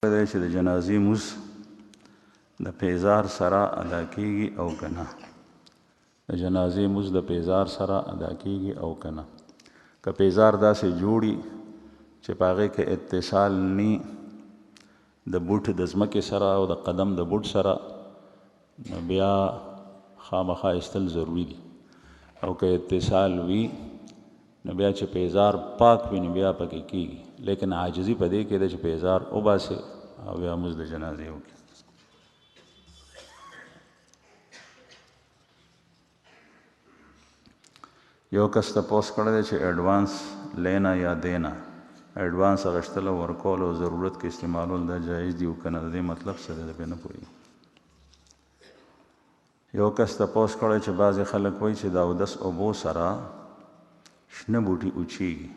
دی چې د جنازې مونځ د پیزار سره ادا کیږي او که نه. د جنازې مونځ د پیزار سره ادا کیږي او که نه. که پیزار داسې جوړي چې په هغې کې اتصال نی د بوټ د ځمکې سره او د قدم د بوټ سره، نو بیا خامخا ایستل ضروري دي. او که اتصال وي نو بیا چې پیزار پاک وي نو بیا پکې کیږي، لیکن عاجزي په دې کې ده چې پیزار وباسي او بیا مونځ د جنازې وکړي. یو کس تپوس کړی دی چې ایډوانس لینا یا دینا، ایډوانس اخیستل او ورکول او ضرورت کې استعمالول دا جایز دي او که نه، د دې مطلب څه دی؟ د پرې نه پوهېږي. یو کس تپوس کړی چې بعضې خلک وایي چې د اودس اوبو سره شنه بوټي اوچیږي،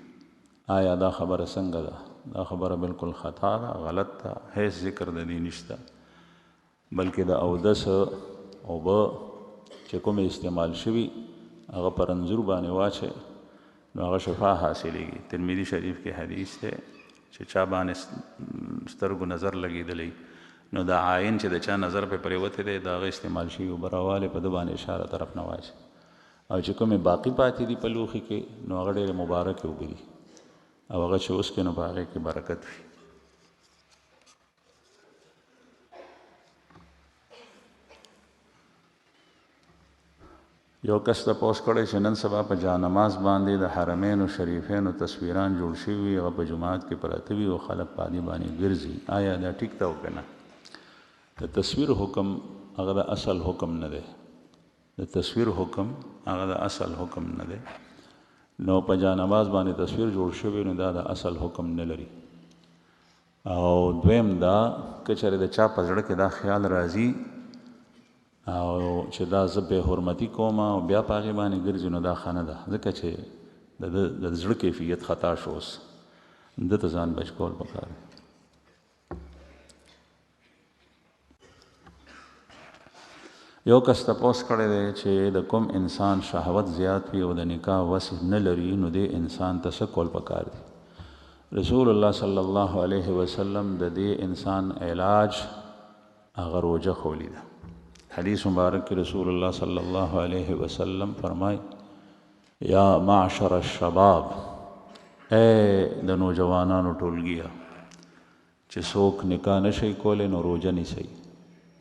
آیا دا خبره څنګه ده؟ دا خبره بالکل خطا ده، غلط ده، هیڅ ذکر د دې نشته. بلکې د اودس اوبه چې کومې استعمال شوي هغه پر انځور باندې واچوي نو هغه شفا حاصلېږي. ترمذي شریف کې حدیث دی چې چا باندې سترګو نظر لګېدلی نو د عاین چې د چا نظر پې پرېوتی دی د هغه استعمال شوي اوبه راوالی په ده باندې اشاره طرف نه واچي، او چې کومې باقي پاتې دي په لوښي کې نو هغه ډېرې مبارکې اوبه دي او هغه چې وڅښي نو په هغې کې برکت وي. یو کس تپوس کړی چې نن سبا په جانماز باندې د حرمینو شریفینو تصویران جوړ شوي وي، هغه په جومات کې پراته وي او خلک په دې باندې ګرځي، آیا دا ټیک ده او که نه؟ د تصویر حکم هغه د اصل حکم نه دی، د تصویر حکم هغه د اصل حکم نه دی. نو په جانماز باندې تصویر جوړ شوی نو دا د اصل حکم نه لري. او دویم دا که چېرې د چا په زړه کې دا خیال راځي او چې دا زه بې حرمتي کوم او بیا په هغې باندې ګرځي نو دا ښه نه ده، ځکه چې د زړه کیفیت خطا شو، اوس ده ته ځان بچ کول پکار دی. یو کس تپوس کړی دی چې د کوم انسان شهوت زیات وي او د نکاح وس نه لري نو دې انسان ته څه کول پکار دی؟ رسول الله صلی الله علیه وسلم د دې انسان علاج هغه روجه خولی ده. حدیث مبارک کې رسول الله صلی الله علیه وسلم فرمای یا معشر الشباب، اے د نوجوانانو ټولګیه چې څوک نکاح نشي کولی نو روجه نیسئ،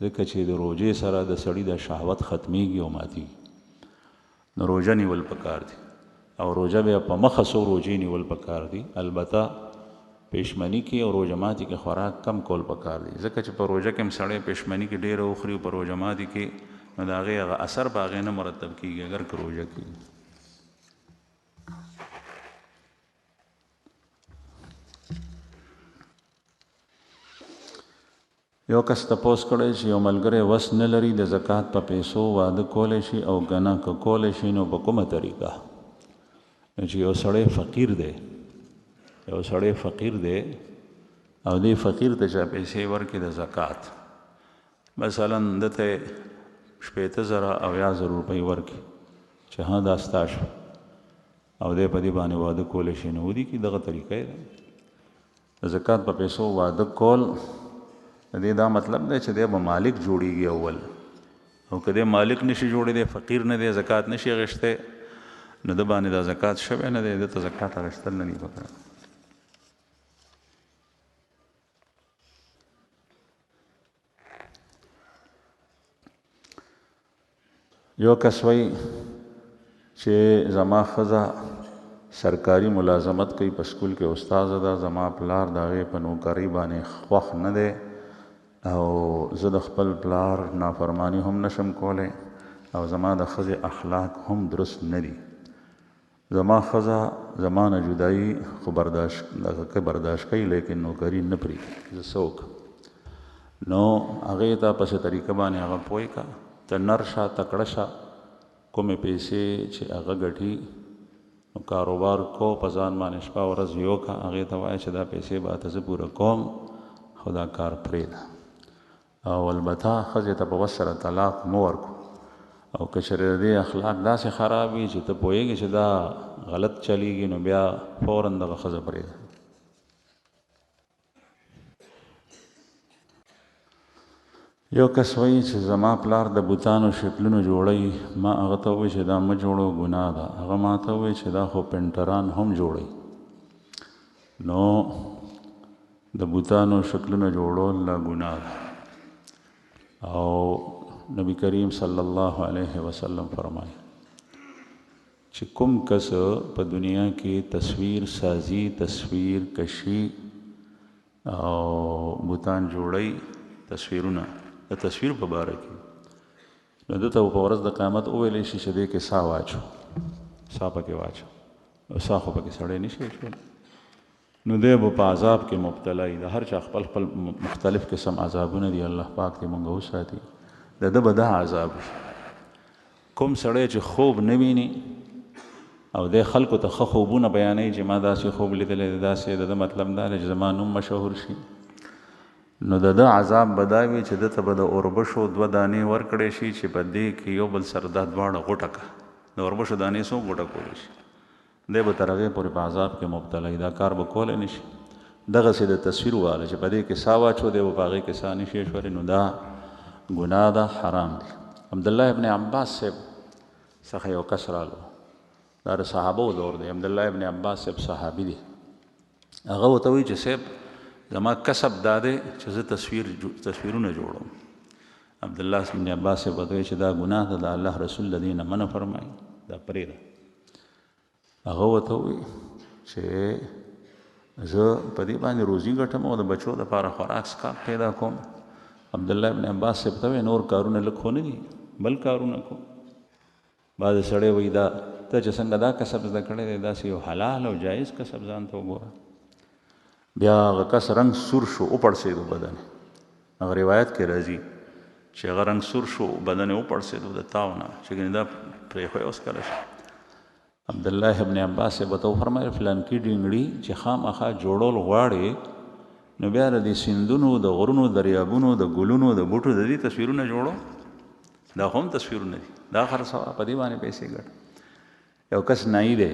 ځکه چې د روجې سره د سړي د شهوت ختمیږي او ماتیږي. نو روجه نیول پکار دي او روجه بیا په مخه څو روجې نیول پکار دي، البته پېشمني کې او روژه ماتي کې خوراک کم کول پکار دي، ځکه چې په روژه کې هم سړی پېشمني کې ډېره وخوري او په روژه ماتي کې نو د هغې هغه اثر په هغې نه مرتب کېږي اگر که روژه کېږي. یو کس تپوس کړی چې یو ملګری وس نه لري د زکات په پیسو واده کولی شي او که نه، که کولی شي نو په کومه طریقه؟ چې یو سړی فقیر دی، یو سړی فقیر دی او دې فقیر ته چا پیسې ورکړي د زکات، مثلا ده ته 80,000 او 10,000 روپۍ ورکړي چې ها دا ستا شو او دی په دې باندې واده کولی شي نو ودې کړي. دغه طریقه یې ده د زکات په پیسو واده کول. د دې دا مطلب دی چې دی به مالک جوړیږي اول، او که دی مالک نشي جوړېدی، فقیر نه دی، زکات نشي اخیستی نو ده باندې دا زکات شوی نه دی، ده ته زکات اخیستل نه دي پکار. یو کس وایي چې زما ښځه سرکاري ملازمت کوي، په سکول کې استاذه ده، زما پلار د هغې په نوکرۍ باندې خوښ نه دی او زه د خپل پلار نافرمانی هم نشم کولی او زما د ښځې اخلاق هم درست نه دي. زما ښځه زما نه جدایي خو برداشت کوي لیکن نوکري نه پرېږدي، زه څه وکړم؟ نو هغې ته په څه طریقه باندې هغه پوه کړه، ته نر شه، تکړه شه، کومې پیسې چې هغه ګټي نو کاروبار کو، په ځان باندې شپه ورځ یو کړه، هغې ته وایه چې دا پیسې به ته زه پوره کوم خو دا کار پرېږده. او البته ښځې ته په وس سره طلاق مه ورکړو، او که چېرې د دې اخلاق داسې خراب وي چې ته پوهېږې چې دا غلط چلیږي نو بیا فوراً دغه ښځه پرېږده. یو کس وایي چې زما پلار د بوتانو شکلونه جوړوي، ما هغه ته ووایي چې دا مه جوړو، ګناه ده. هغه ما ته ووایي چې دا خو پینټران هم جوړوي. نو د بوتانو شکلونه جوړول لا ګناه ده. او نبی کریم صلی الله علیه وسلم فرمایي چې کوم کس په دنیا کې تصویر سازی، تصویر کشي او بوتان جوړي، تصویرونه د تصویر په باره کې، نو دته په ورځ د قیامت وویلی شي چې دې کې سا واچو، سا پکې واچو، او سا خو پکې سړی نشي اچولی، نو دی به په عذاب کې مبتلا وي. د هر چا خپل خپل مختلف قسم عذابونه دي، الله پاک دې موږ وساتي. د ده به دا عذاب کوم سړی چې خوب نه ویني او د خلکو ته ښه خوبونه بیانوي چې ما داسې خوب لیدلی دی، داسې د ده مطلب دا دی چې زما نوم مشهور شي، نو د ده عذاب به دا وي چې ده ته به د اوربشو 2 دانې ورکړی شي چې په دې کې یو بل سره دا دواړه غوټه کړه. د اوربشو دانې څو غوټه کولی شي، دی به تر هغې پورې په عذاب کې مبتلا وي، دا کار به کولی نه شي. دغسې د تصویر واله چې په دې کې سا واچو، دی به په هغې کې سا نشي اچولی، نو دا ګناه ده، حرام دی. عبدالله ابن عباس صاحب څخه یو کس رالو، دا د صحابو دور دی. عبدالله ابن عباس صاحب صحابي دی. هغه ورته وایي چې صاحب زما کسب دا دی چې زه تصویرونه جوړوم. عبدالله ابن عباس صاحب ورته وایي چې دا ګناه ده، د الله رسول د دې نه منع فرمایي، دا پرېږده. هغه ورته وایي چې زه په دې باندې روزي ګټم او د بچو دپاره خوراک څښاک پیدا کوم. عبدالله ابن عباس صاحب ته وایي نور کارونه لږ خو نه دي، بل کارونه کوم. بعضې سړی وایي دا ته چې څنګه دا کسب زده کړی دی، داسې یو حلال او جایز کسب ځان ته وګوره. بیا هغه کس رنګ سور شو، وپړسېدو بدن. هغه روایت کې راځي چې هغه رنګ سور شو، بدن یې وپړسېدو د تاو نه، چې ګنې دا پرېښوی اوس کله شي. عبدالله ابن عباس صاحب ورته وفرمایل فلانکي ډینګړي چې خامخا جوړول غواړې، نو بیا د دې سیندونو، د غرونو، دریابونو، د ګلونو، د بوټو د دې تصویرونه جوړو، دا هم تصویرونه دي، دا خرڅوه، په دې باندې پیسې ګټه. یو کس نایي دی،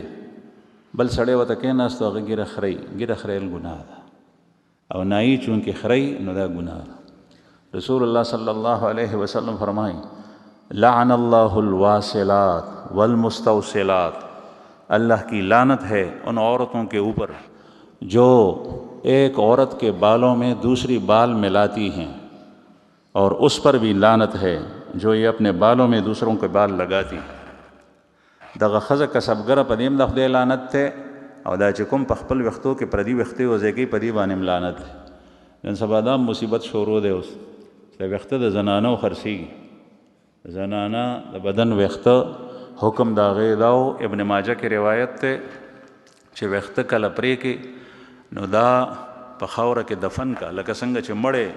بل سړی ورته کېناستو، هغه ږیره خرئ، ږیره خریل ګناه ده، او نایي چونکې خرئ نو دا ګناه ده. رسول الله صلی الله علیه وسلم فرمائیں لعن اللہ الواصلات والمستوصلات، اللہ کی لعنت ہے ان عورتوں کے اوپر جو ایک عورت کے بالوں میں دوسری بال ملاتی ہیں، اور اس پر بھی لعنت ہے جو یہ اپنے بالوں میں دوسروں کے بال لگاتی ہیں. دغه ښځه کسبګره په دې هم د خدای لعنت دی، او دا چې کوم په خپل ویښتو کې پردي ویښتې وضع کوي په دې باندې هم لعنت دی. نن سبا دا مصیبت شروع دی اوس چې ویښته د زنانو خرڅېږي، زنانه د بدن ویښته حکم د هغې دا و، ابن ماجه کې روایت دی چې ویښته کله پرې کې نو دا په خاوره کې دفن کا، لکه څنګه چې مړی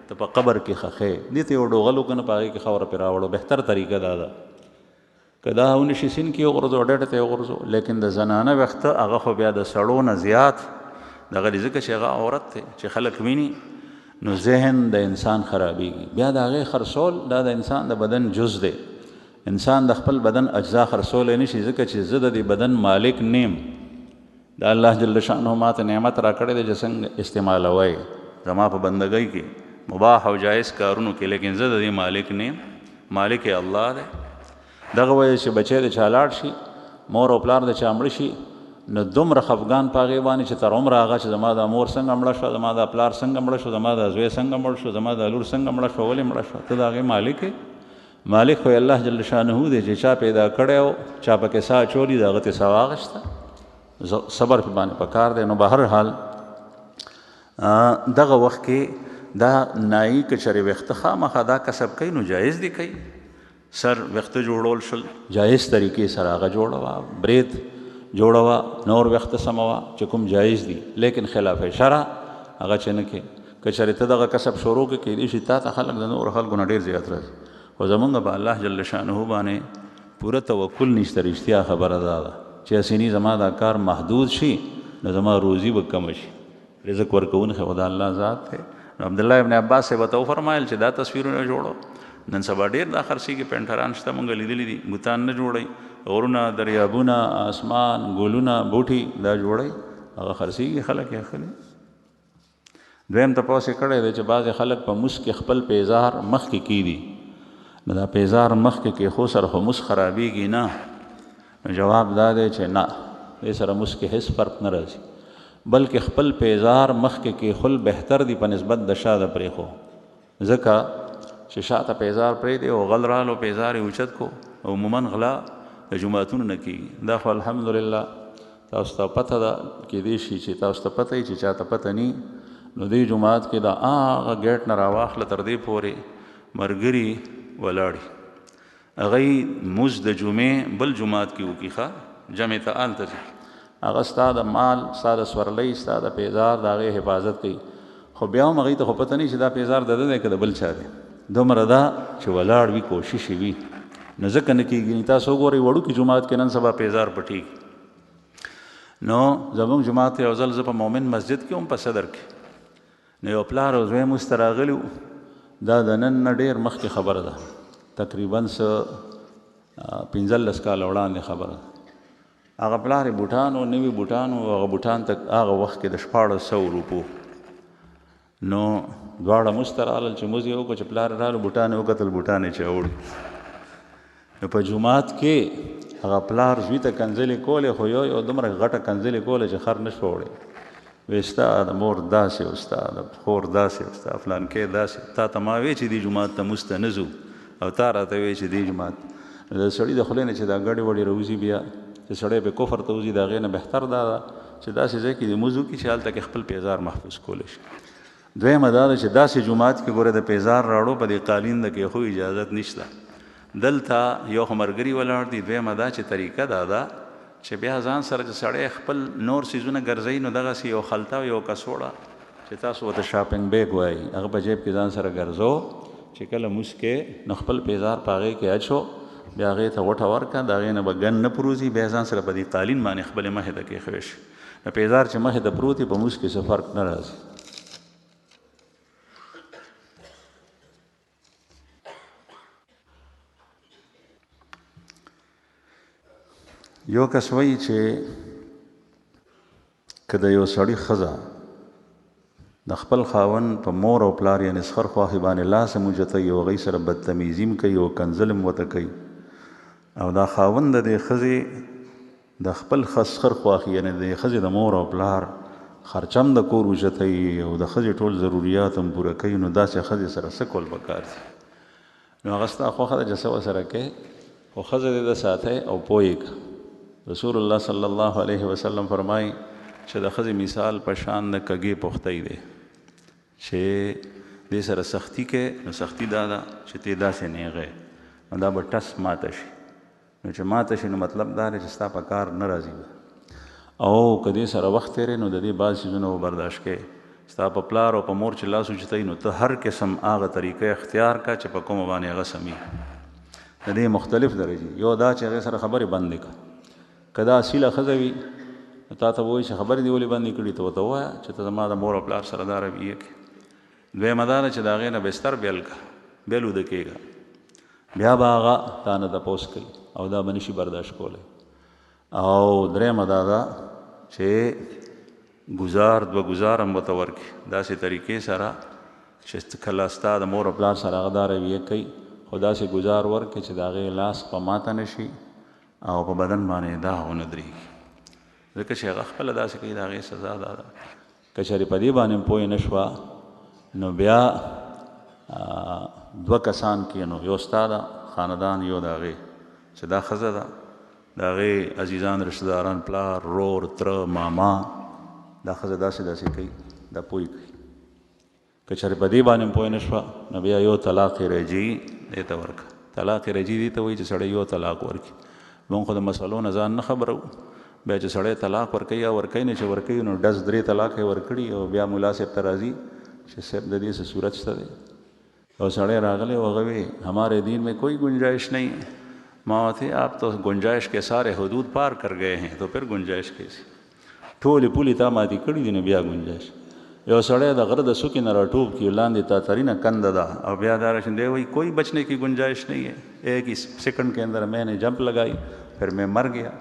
ته په قبر کې خښې، دې ته یو ډوغل وکړه په هغې کې خاوره پرې راوړو، بهتر طریقه دا ده. که دا ونشي سیند کې وغورځو، ډډې ته یې وغورځو، لیکن د زنانه ویښته هغه خو بیا د سړو نه زیات دغه دی، ځکه چې هغه عورت دی چې خلک ویني، نو ذهن د انسان خرابېږي. بیا د هغې خرڅول دا د انسان د بدن جز دی، انسان د خپل بدن اجزا خرڅولی نشي، ځکه چې زه د دې بدن مالک نیم، د الله جل شانه ماته نعمت راکړی دی چې څنګه استعمالوی زما په بندګۍ کې مباح او جایز کارونو کې، لیکن زه د دې مالک نیم، مالک یې الله دی. دغه وجه چې بچی د چا لاړ شي، مور او پلار د چا مړه شي، نو دومره خفګان په هغې باندې چې تر عمره هغه چې زما د مور څنګه مړه شوه، زما د پلار څنګه مړه شو، زما د زوی څنګه مړ شو، زما د لور څنګه مړه شوه، ولې مړه شوه؟ ته د هغې مالک یې. مالک خو الله جل شانه دی چې چا پیدا کړی او چا پکې سا اچولي، د هغه ته سا واخېسته، صبر پې باندې پکار دی. نو به هر حال دغه وخت کې دا نایي که چېرې ویښته خامخا دا کسب کوي نو جایز دی کوي. سر ویښته جوړول شل جایز طریقې سره هغه جوړوه، برید جوړوه، نور ویښته سموه چې کوم جایز دي، لیکن خلاف شرع هغه چې نه کې. که چېرې ته دغه کسب شروع کړې، کیدای شي تا ته خلک د نورو خلکو نه ډېر زیات راځي، خو زمونږ په الله جل شانه باندې پوره توکل نشته. رښتیا خبره دا ده چې اسینی زما دا کار محدود شي نو زما روزي به کمه شي، رزق ورکوونکی خو د الله ذات دی. نو عبدالله ابن عباس صاحب ورته وفرمایل چې دا تصویرونه جوړو. نن سبا ډېر دا خرڅېږي، پینټران شته، مونږ لیدلي دي، بوتان نه جوړوي، غرونه، دریابونه، آسمان، ګلونه، بوټي دا جوړوي، هغه خرڅېږي، خلک یې اخلي. دویم تپوس یې کړی دی چې بعضې خلک په موس کې خپل پیزار مخکې کیدي، نو دا پیزار مخکې کېښو سره خو موس خرابېږي نه؟ نو جواب دا دی چې نه، دې سره موس کې هېڅ فرق نه راځي، بلکې خپل پیزار مخکې کېښول بهتر دي په نسبت د شاته پرېښو، ځکه چې شاته پیزار پرېږدي او غل رالو پیزار یې اوچت کو، عموما غلا د جوماتونو نه کېږي. دا خو الحمدلله تاسو ته پته ده، کېدای شي چې تاسو ته پته وي، چې چاته پته ني نو دې جومات کې د هغه ګیټ نه راواخله تر دې پورې ملګري ولاړي، هغوی مونځ د جمعې بل جومات کې وکړي، ښه جمع ته هلته ځي، هغه ستا د مال، ستا د سورلۍ، ستا د پیزار د هغې حفاظت کوي، خو بیا هم هغوی ته خو پته نه چې دا پیزار د ده دی که د بل چا دی، دومره ده چې ولاړ وي، کوشش یې وي، نو ځکه نه کېږي. تاسو وګورئ وړوکي جومات کې نن سبا پیزار پټېږي. نو زموږ جومات یو ځل زه په مومن مسجد کې هم په صدر کې، نو یو پلار او زوی مونځ ته راغلي وو، دا د نن نه ډېر مخکې خبره ده، تقریبا 15 کاله وړاندې خبره ده. هغه پلار یې بوټان و، نوي بوټان و، هغه بوټان ته هغه وخت کې د 1400 روپو، نو دواړه مونځ ته رالل، چې مونځ یې وکړو، چې پلار یې رالو بوټان یې وکتل، بوټان یې چاوړي. نو په جومات کې هغه پلار زوی ته کنځلې کولې، خو یو دومره غټه کنځلې کوله چې خر نه شوه وړی، وی ستا د مور داسې او ستا د خور داسې او ستا فلانکې داسې، تا ته ما وی چې دې جومات ته مونځ ته نه ځو، او تا راته وی چې دې جومات. نو د سړي د خولې نه چې دا ګډې وډې راوځي، بیا چې سړی پې کفر ته وځي، د هغې نه بهتر دا ده چې داسې ځای کې دې مونځ وکړي چې هلته کې خپل پیزار محفوظ کولی شي. دویمه دا ده چې داسې جومات کې ګوره د پیزار راوړو په دې قالین د کېښو اجازت نشته، دلته یو خو ملګري ولاړ دي، دویمه دا چې طریقه دا ده چې بیا ځان سره چې سړی خپل نور څیزونه ګرځوي، نو دغسې یو خلطه او یو کڅوړه چې تاسو ورته شاپنګ بیګ وایي، هغه په جیب کې ځان سره ګرځو، چې کله مونځ کې نو خپل پیزار په هغې کې اچو، بیا هغې ته غوټه ورکړه، د هغې نه به ګن نه پروزي، بیا ځان سره په دې قالین باندې خپلې مخې ته کېښوی شي. نو پیزار چې مخې ته پروت وي، په مونځ کې څه فرق نه راځي. یو کس وایي چې که د یو سړي ښځه د خپل خاوند په مور او پلار یعنې سخر خواښې باندې لاس هم اوچتوي او هغوی سره بدتمیزي هم کوي او کنځل هم ورته کوي، او دا خاوند د دې ښځې د خپل سخر خواښې یعنې د دې ښځې د مور او پلار خرچه هم د کور اوچتوي او د ښځې ټول ضروریات هم پوره کوي، نو داسې ښځې سره څه کول پکار دي؟ نو هغه ستا خوښه ده چې څه ورسره کوې، خو ښځه دې د ساتئ او پوه یې کړه. رسول الله صلی الله علیه وسلم فرمایي چې د ښځې مثال په شان د کږې پختۍ دی، چې دې سره سختي کوې، نو سختي دا ده چې ته داسې نیغې، نو دا به ټس ماته شي، نو چې ماته شي نو مطلب دا دی چې ستا په کار نه راځي، او که دې سره وخت تېرې نو د دې بعض څیزونه به برداشت کوې. ستا په پلار او په مور چې لاس اوچتوي، نو ته هر قسم هغه طریقه اختیار کړه چې په کومه باندې هغه سمي. د دې مختلف درجې، یو دا چې هغې سره خبرې بندې کړه، که دا اصیله ښځه وي تا ته به وایي چې خبرې دې ولې بندې کړي، ته ورته ووایه چې ته زما د مور او پلار سره دا رویه کړې. دویمه دا ده چې د هغې نه بستر بیل کړه، بیل وده کېږه، بیا به هغه تا نه تپوس کوي او دا به نشي برداشت کولی. او درېیمه دا ده چې ګزار دوه ګزار هم ورته ورکړي، داسې طریقې سره چې کله ستا د مور او پلار سره هغه دا رویه کوي، خو داسې ګزار ورکړي چې د هغې لاس په ماته نه شي او په بدن باندې داغ ونه درېږي، ځکه چې هغه خپله داسې کوي، د هغې سزا دا ده. که چېرې په دې باندې پوه نه شوه، نو بیا دوه کسان کېنو، یو ستا د خاندان، یو د هغې، چې دا ښځه ده، د هغې عزیزان رشتهداران، پلار، رور، تره، ماما، دا ښځه داسې داسې کوي، دا پوه کوي. که چېرې په دې باندې پوه نه شوه، نو بیا یو طلاق رجعي دې ته ورکړه. طلاق رجعي دې ته وایي چې سړی یو طلاق ورکړي. موږ خو د مسلو نه ځان نه خبرو، بیا چې سړی طلاق ورکوي یا ورکوي نه، چې ورکوي نو ډز 3 طلاق یې ورکړي، او بیا ملا صاحب ته راځي چې صاحب د دې څه صورت شته دی، او سړی راغلی او هغه وی ہمارے دین میں کوئی گنجائش نہیں. ما ته آپ تو گنجائش کے سارے حدود پار کر گئے ہیں، تو پھر گنجائش کیسی؟ ټولې پولې تا ماتې کړي دي، نو بیا گنجائش. یو سړی د غره د څوکې نه راټوپ کړي، لاندې تا ترینه کنده ده، او بیا دا راشن دی وایي کوئی بچنے کی گنجائش نہیں ہے، ایک ہی سیکنڈ کے اندر میں نے جمپ لگائی، پھر میں مر گیا.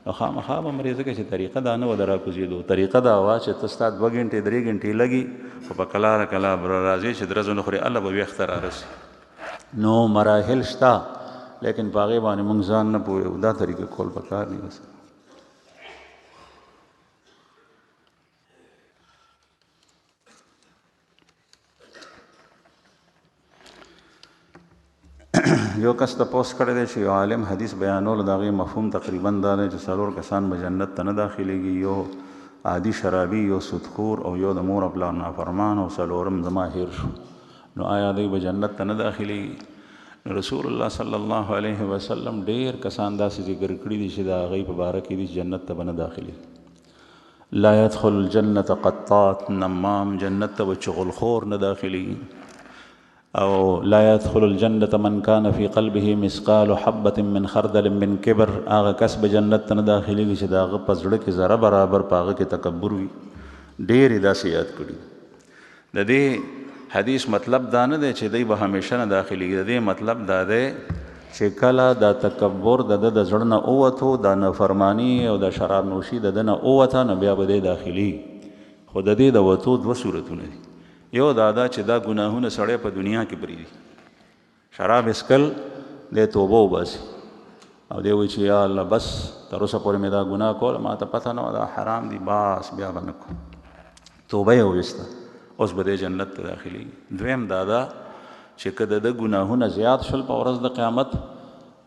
نو خامخا به مرې ځکه چې طریقه دا نه وه د راکوزېدو، طریقه دا وه چې ته ستا 2 ګنټې 3 ګنټې لګي، خو په کلاره کلا به راځې چې درزو نه خورې هله به ویښته رارسي. نو مراحل شته لیکن په هغې باندې موږ ځان نه پوهېږو. دا طریقه کول پکار دي. بس یو کس تپوس کړی دی چې یو عالم حدیث بیانولو د هغې مفهوم تقریبا دا دی چې 4 کسان به جنت ته نه داخلېږي، یو عادي شرابي، یو سودخور، او یو د مور او پلار نافرمان، او 4م زما هیر شو. نو آیا دوی به جنت ته نه داخلېږي؟ نو رسول الله صلی الله علیه وسلم ډېر کسان داسې ذکر کړي دي چې د هغې په باره کې دي جنت ته به نه داخلېږي. لا يدخل الجنة قطات، نمام جنت ته به چغلخور نه داخلېږي. او لا يدخل الجنة من كان في قلبه مثقال حبة من خردل من كبر، هغه کس به جنت ته نه داخلېږي چې د هغه په زړه کې ذره برابر په هغه کې تکبر وي. ډېرې داسې یاد کړي. د دې حدیث مطلب دا نه دی چې دی به همیشه نه داخلېږي، د دې مطلب دا دی چې کله دا تکبر د ده د زړه نه ووتو، دا نافرماني او د شراب نوشي د ده نه ووته، نو بیا به دی داخلېږي. خو د دې د وتو 2 صورتونه دي. یو دا چې دا ګناهونه سړی په دنیا کې پرېږدي، شراب اسکل دی توبه وباسي او دی وایي چې یا الله بس تر اوسه پورې مې دا ګناه کوله، ما ته پته نه وه دا حرام دي، بس بیا به نه کوم. توبه یې وویسته، اوس به دی جنت ته داخلېږي. دویم دا چې که د ده ګناهونه زیات شول په ورځ د قیامت،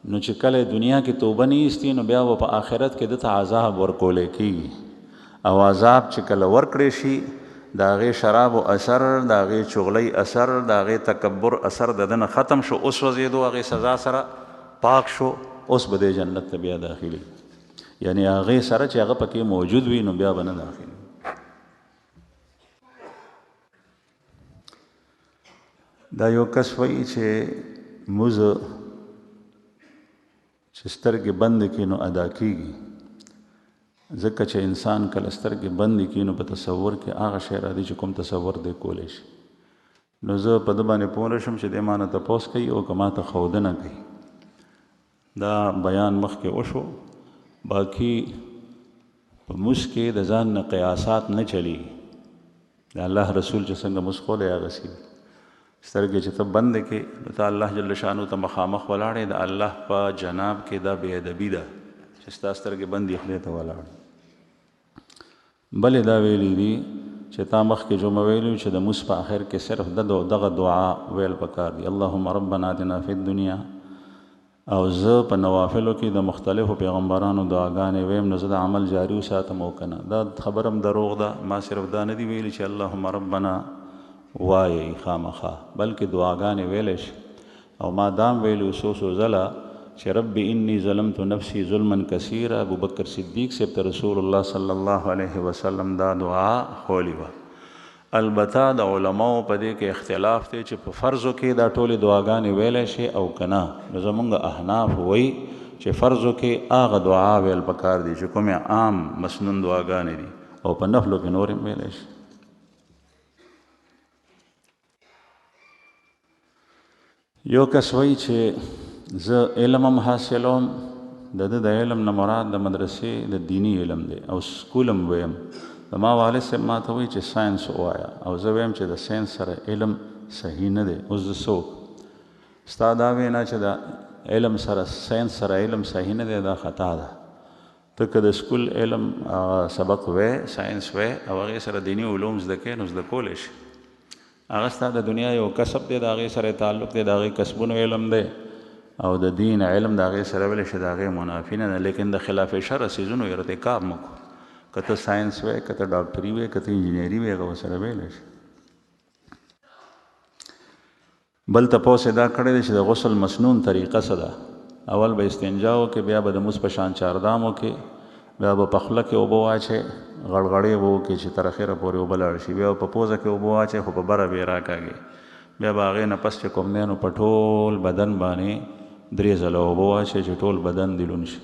نو چې کله دنیا کې توبه نه ایستي، نو بیا به په آخرت کې ده ته عذاب ورکولی کېږي. او عذاب چې کله ورکړی شي، د هغې شرابو اثر، د هغې چغلۍ اثر، د هغې تکبر اثر د ده نه ختم شو، اوس وځېدو هغې سزا سره پاک شو، اوس به دی جنت ته بیا داخلي. یعنی هغې سره چې هغه پکې موجود وي نو بیا به نه داخلي. دا یو کس وایي چې موږ چې سترګې بندې کړي نو ادا کېږي، ځکه چې انسان کله سترګې بندې کړي نو په تصور کې هغه شی راځي چې کوم تصور دی کولی شي. نو زه په ده باندې پوه نه شم چې دی ما نه تپوس کوي او که ما ته ښودنه کوي. دا بیان مخکې وشو. باقي په مونځ کې د ځان نه قیاسات نه چلیږي. د الله رسول چې څنګه مونځ کولی هغسې وي. سترګې چې ته بندې کړې نو ته الله جل شانو ته مخامخ ولاړې، د الله په جناب کې دا بې ادبي ده چې ستا سترګې بندې خدای ته ولاړې. بلې دا ویلي دي چې تا مخکې جمعه ویلي چې د مونځ په آخر کې صرف دغه دعا ویل پکار دي، اللهم ربنا آتنا فی الدنیا. او زه په نوافلو کې د مختلفو پیغمبرانو دعاګانې ویم، نو زه د عمل جاري وساتم او که نه. دا خبره هم دروغ ده. ما صرف دا نه دي ویلي چې اللهم ربنا وایي خامخا، بلکې دعاګانې ویلی شي. او ما دام ویلي څو ځله چې رب انی ظلمت نفسی ظلما کثیرا، ابوبکر صدیق صاحب ته رسول الله صلی الله علیه وسلم دا دعا خولی وه. البته د علماو په دې کې اختلاف دی چې په فرضو کې دا ټولې دعاګانې ویلی شي او که نه. نو زمونږ احناف وایي چې فرضو کې هغه دعا ویل پکار دي چې کومې عام مسنون دعاګانې دي، او په نفلو کې نور هم ویلی شي. یو کس وایي چې زه علم هم حاصلوم، د ده د علم نه مراد د مدرسې د دینی علم دی، او سکول هم ویم. زما والد صاحب ما ته وایي چې ساینس ووایه، او زه ویم چې د ساینس سره علم صحیح نه دی. اوس زه څه وکړم؟ ستا دا وینا چې د علم سره ساینس سره علم صحیح نه دی، دا خطا ده. ته که د سکول علم سبق وی، ساینس وی، او هغې سره دیني علوم زده کوې، نو زده کولی شي. هغه ستا د دنیا یو کسب دی، د هغې سره تعلق دی، د هغې کسبونو علم دی، او د دین علم د هغې سره ویلی شي د هغې منافي نه ده. لیکن د خلاف شرع څیزونو ارتکاب مه کړو. که ته ساینس وی، که ته ډاکټري وی، که ته انجینري وی، هغه ورسره ویلی شي. بل تپوس یې دا کړی دی چې د غسل مسنون طریقه څه ده. اول به استنجا وکړې، بیا به د مونځ په شان چاردام وکړې، بیا به په خوله کې اوبه واچې، غړغړې به وکړې چې تر اخره پورې اوبه لاړ شي، بیا به په پوزه کې اوبه واچې خو په بره به یې راکاږې، بیا به هغې نه پس چې کوم دی نو په ټول بدن باندې 3 ځله اوبه واچې چې ټول بدن دې لوند شي.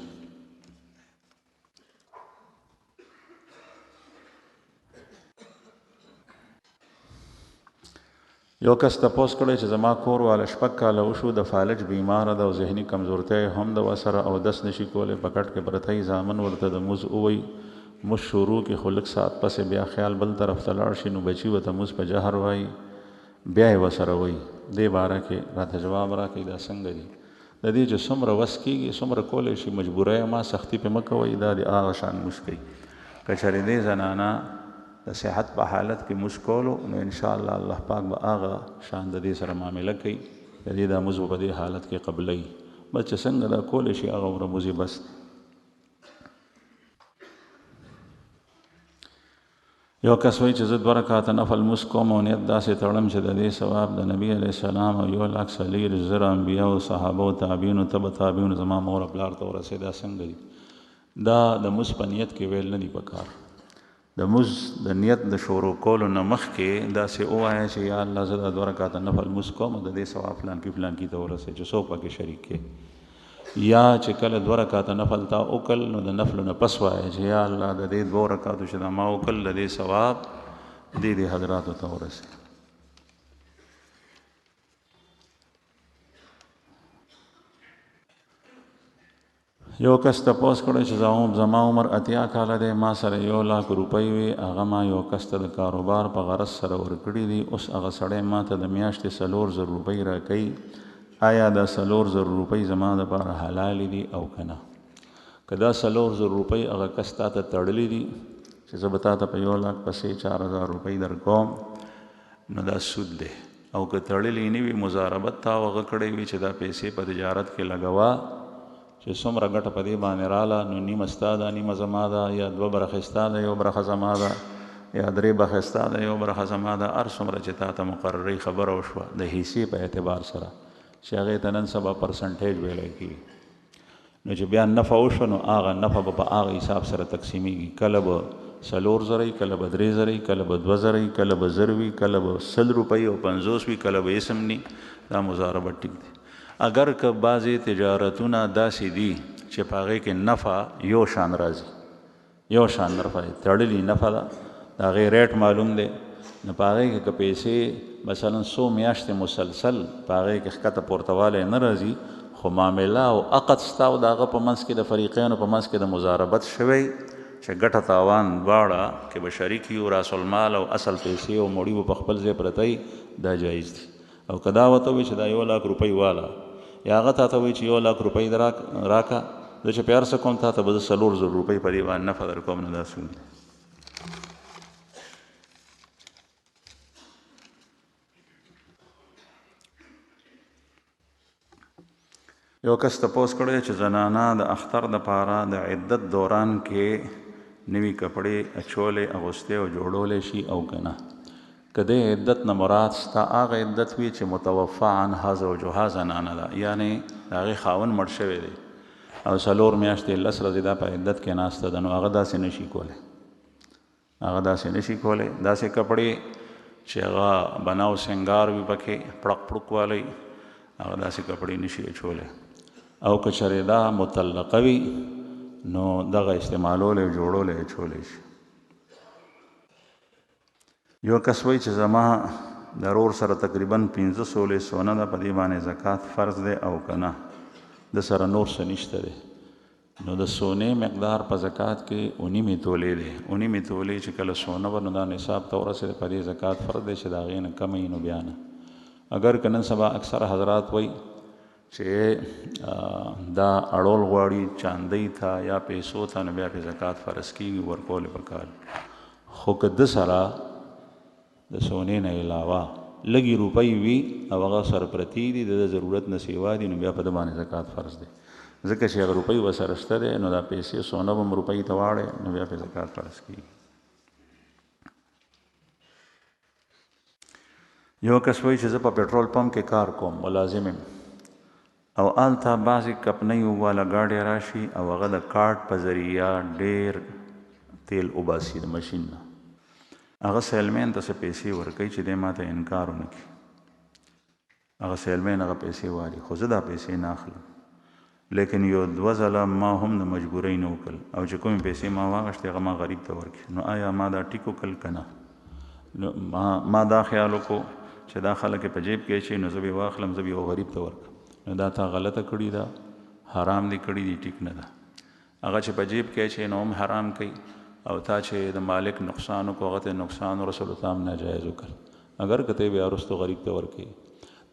یو کس تپوس کړی چې زما کور والا 6 کاله وشو د فالج بیماره ده او ذهني کمزورتیا هم د وسره او دس نشي کولی په کټ کې پرته یې زامن ورته د موز ووی موز شروع کې خو لږ ساعت پسې بیا خیال بل طرف ته لاړ شي نو بچي ورته موز په جهر وایي بیا یې ورسره وایي دې باره کې راته جواب راکړئ دا څنګه دي د دې چې څومره وس کېږي څومره کولی شي مجبوری ما سختي پې مه کوئ دا د هغه شان موز کوي که چېرې دې زنانه د صحت په حالت کې موز کولو نو انشاءالله الله پاک به هغه شان د دې سره معامله کوي د دې دا موز په دې حالت کې قبلوي بس چې څنګه دا کولی شي هغه عمره موز بس یو کس وایي چې زه 2 رکعاته نفل موز کوم او نیت داسې تړم چې د دې ثواب د نبي علیه السلام او 1,40,000 انبیاء او صحابه او تابعینو تبع تابعینو زما مور او پلار ته ورسېد دا څنګه دي دا د موز په نیت کې ویل نه دي پکار د موز د نیت د شروع کولو نه مخکې داسې ووایه چې یا الله زه دا 2 رکعاته نفل موز کوم د دې ثواب فلان کې ته ورسېد چې څوک پکې شریک کې یا چې کله 2 رکعاته نفل تا وکړ نو د نفلو نه پس وایه چې یا الله د دې 2 رکعاتو چې دا ما وکړل د دې ثواب دې حضراتو ته ورسېد یو کس تپوس کړی چې زما عمر 80 کاله دی ما سره 1,00,000 روپۍ وي هغه ما یو کس ته د کاروبار په غرض سره ورکړي دي اوس هغه سړی ما ته د میاشتې 4,000 روپۍ راکوي آیا دا 4,000 روپۍ زما دپاره حلالې دي او که نه که دا 4,000 روپۍ هغه کس تا ته تړلي دي چې زه به تا ته په 1,00,000 پسې 4,000 روپۍ درکوم نو دا سود دی او که تړلي نه وي مضاربت تا هغه کړی وي چې دا پیسې په تجارت کې لګوه چې څومره ګټه په دې باندې راله نو نیمه ستا ده نیمه زما ده یا 2 برخې ستا ده 1 برخه زما ده یا 3 برخې ستا ده 1 برخه زما ده هر څومره چې تا ته مقرري خبره وشوه د حصې په اعتبار سره چې هغې ته نن سبا پرسنټیج ویلی کېږي نو چې بیا نفع وشوه نو هغه نفع به په هغه حساب سره تقسیمیږي کله به 4,000 کله به 3,000 کله به 2,000 کله به 1,000 کله به 100 روپۍ او 50 وي کله به اسم ني دا مضاربت ټیک دی اگر که بعضې تجارتونه داسې دي چې په هغې کې نفع یو شان راځي یو شان نفع دی تړلي نفع ده د هغې ریټ معلوم دی نو په هغې کې که پیسې مثلا 100 میاشتې مسلسل په هغې کې ښکته پورته والی نه راځي خو معامله او عقد ستا او د هغه په منځ کې د فریقینو په منځ کې د مضاربت شوی چې ګټه تاوان دواړه کې به شریک یو راس المال او اصل پیسې او مړي به په خپل ځای پرته دا جایز دي او که دا ورته وایي چې دا 1,00,000 روپۍ واله یا هغه تا ته وایي چې 1,00,000 روپۍ راکه زه چې په هر څه کوم تا ته به زه 4,000 روپۍ په دې باندې نفع در کوم نو دا سود دی یو کس تپوس کړی چې زنانه د اختر دپاره د عدت دوران کې نوي کپړې اچولی اغوستی او جوړولی شي او که نه که د عدت نه مراد ستا هغه عدت وي چې متوفا عنها زوجها زنانه ده یعنې د هغې خاوند مړ شوی دی او 4 میاشتې 10 ورځې دا په عدت کې ناسته ده نو هغه داسې نشي کولی داسې کپړې چې هغه بناو سنګار وي پکې پړق پړق والی هغه داسې کپړې نشي اچولی او که چېرې دا مطلقه وي نو دغه استعمالولی جوړولی اچولی شي یو کس وایي چې زما د رور سره تقریبا 15 تولې سونه ده په دې باندې زکات فرض دی او که نه د سره نور څه نشته دی نو د سونې مقدار په زکات کې 19 تولې دی 19 تولې چې کله سونه به نو دا نصاب ته ورسېد په دې زکات فرض دی چې د هغې نه کم وي نو بیا نه اگر که نن سبا اکثر حضرات وایي چې دا اړول غواړي چاندۍ ته یا پیسو ته نو بیا پې زکات فرض کېږي ورکول پکار خو که د سره د سونې نه علاوه لږې روپۍ وي او هغه سره پرتې دي د ضرورت نه سیوا دي نو بیا په ده باندې زکات فرض دی ځکه چې هغه روپۍ ورسره شته دی نو دا پیسې سونه به هم روپۍ ته واړی نو بیا پې زکات فرض کېږي یو کس وایي چې زه په پټرول پمپ کې کار کوم ملازم یم او هلته بعضې کمپنۍ والا ګاډی راشي او هغه د کارټ په ذریعه ډېر تیل وباسي د مشین نه هغه سیلمین ته څه پیسې ورکوي چې دی ما ته انکار ونه کړي هغه سیلمین هغه پیسې والي خو زه دا پیسې نه اخلم لیکن یو 2 ځله ما هم د مجبورۍ نه وکړل او چې کومې پیسې ما واغېستې هغه ما غریب ته ورکړي نو آیا ما دا ټیک وکړل که نه ما دا خیال وکړو چې دا خلک په جیب کې اچوي نو زه به واخلم زه به یو غریب ته ورکړم نو دا تا غلطه کړې ده حرام دې کړي دي ټیک نه ده هغه چې په جیب کې اچوي نو هم حرام کوي او تا چې د مالک نقصان وکړو هغه ته نقصان ورسولو تا هم ناجایز وکړ اگر که ته بیا وروستو غریب ته ورکوي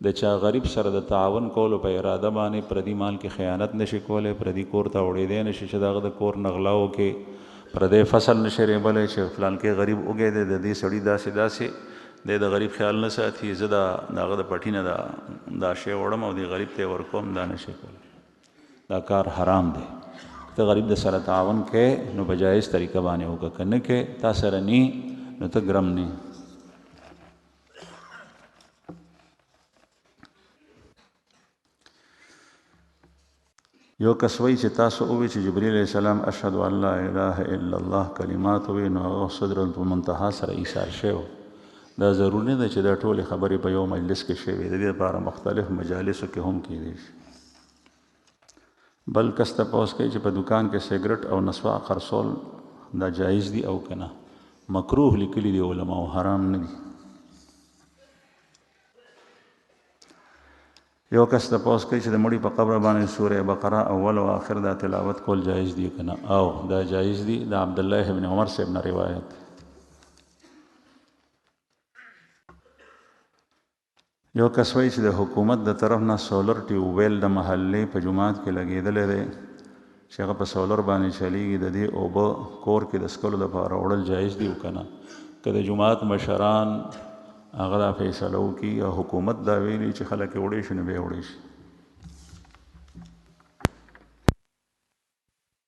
د چا غریب سره د تعاون کولو په اراده باندې پردي مال کې خیانت نشي کولی پردي کور ته وړېدی نشي چې د هغه د کور نغلا وکړي پردی فصل نشي ریبلی چې فلان کې غریب وږی دی د دې سړي داسې دی د غریب خیال نه ساتي زه د هغه د پټي نه دا شی وړم او د غریب ته ورکوم دا نشي کولی دا کار حرام دی ته غریب د سره تعاون کې نو په جایز طریقه باندې وکړه که نه کې تا سره نی نو ته ګرم نی یو کس وایي چې تاسو ووایي چې جبریل علیه السلام اشهد ان لا اله الا الله کلمات وایي نو هغه سدرة المنتهی سره ایثار شوی دا ضروري نه ده چې دا ټولې خبرې په یو مجلس کې شوي د دې لپاره مختلف مجالسو کې هم کیدی شي بل کس تپوس کوي چې په دکان کې سیګرټ او نسوار خرڅول دا جایز دي او که نه مکروه لیکلي دي علماو حرام نه دي یو کس تپوس کوي چې د مړي په قبر باندې سوره بقره اول او آخر دا تلاوت کول جایز دي که نه او دا جایز دي د عبدالله ابن عمر صاحب نه روایت یو کس وایي چې د حکومت د طرف نه سولر ټیوبویل د محلې په جومات کې لګېدلی دی چې هغه په سولر باندې چلیږي د دې اوبه کور کې د څښلو دپاره وړل جایز دي که نه که د جومات مشران هغه دا فیصله وکړي او حکومت دا ویلي چې خلک یې وړی شي نو بیا یې وړی شي